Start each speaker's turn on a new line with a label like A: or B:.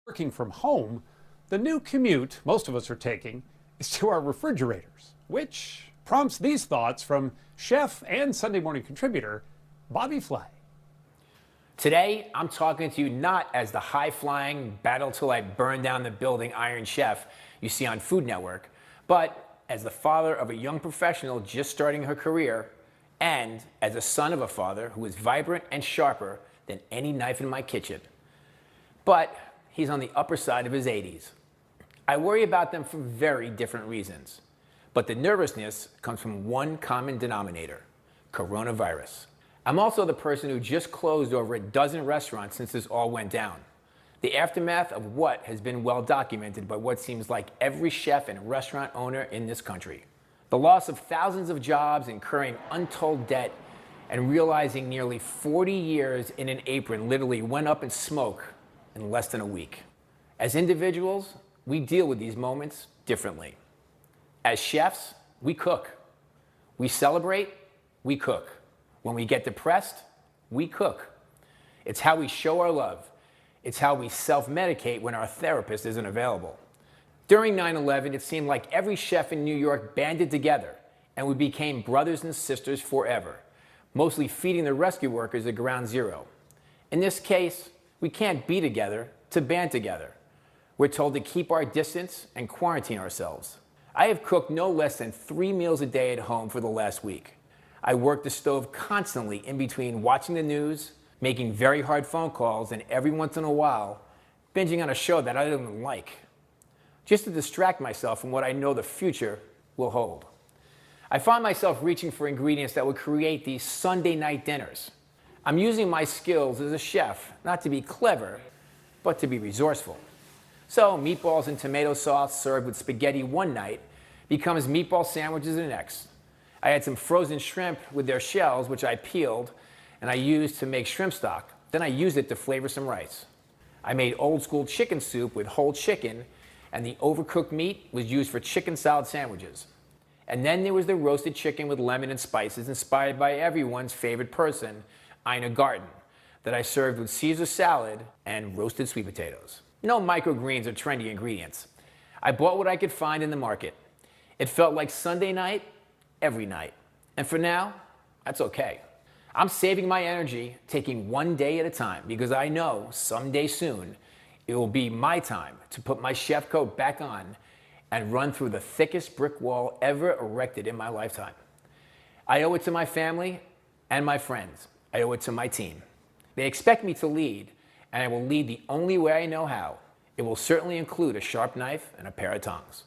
A: Working from home, the new commute most of us are taking is to our refrigerators, which prompts these thoughts from chef and Sunday morning contributor Bobby Flay.
B: Today, I'm talking to you not as the high-flying, battle-till-I-burn-down-the-building Iron Chef you see on Food Network, but as the father of a young professional just starting her career, and as a son of a father who is vibrant and sharper than any knife in my kitchen. But he's on the upper side of his 80s. I worry about them for very different reasons. But the nervousness comes from one common denominator: coronavirus. I'm also the person who just closed over a dozen restaurants since this all went down. The aftermath of what has been well documented by what seems like every chef and restaurant owner in this country. The loss of thousands of jobs, incurring untold debt, and realizing nearly 40 years in an apron literally went up in smoke in less than a week. As individuals, we deal with these moments differently. As chefs, we cook. We celebrate, we cook. When we get depressed, we cook. It's how we show our love. It's how we self-medicate when our therapist isn't available. During 9/11, it seemed like every chef in New York banded together, and we became brothers and sisters forever, mostly feeding the rescue workers at Ground Zero. In this case, we can't be together to band together. We're told to keep our distance and quarantine ourselves. I have cooked no less than 3 meals a day at home for the last week. I work the stove constantly in between watching the news, making very hard phone calls, and every once in a while, binging on a show that I don't even like, just to distract myself from what I know the future will hold. I find myself reaching for ingredients that would create these Sunday night dinners. I'm using my skills as a chef, not to be clever, but to be resourceful. So meatballs and tomato sauce served with spaghetti one night becomes meatball sandwiches the next. I had some frozen shrimp with their shells, which I peeled, and I used to make shrimp stock. Then I used it to flavor some rice. I made old school chicken soup with whole chicken, and the overcooked meat was used for chicken salad sandwiches. And then there was the roasted chicken with lemon and spices, inspired by everyone's favorite person, Ina Garten, that I served with Caesar salad and roasted sweet potatoes. No microgreens or trendy ingredients. I bought what I could find in the market. It felt like Sunday night, every night. And for now, that's okay. I'm saving my energy, taking one day at a time, because I know someday soon, it will be my time to put my chef coat back on and run through the thickest brick wall ever erected in my lifetime. I owe it to my family and my friends. I owe it to my team. They expect me to lead, and I will lead the only way I know how. It will certainly include a sharp knife and a pair of tongs.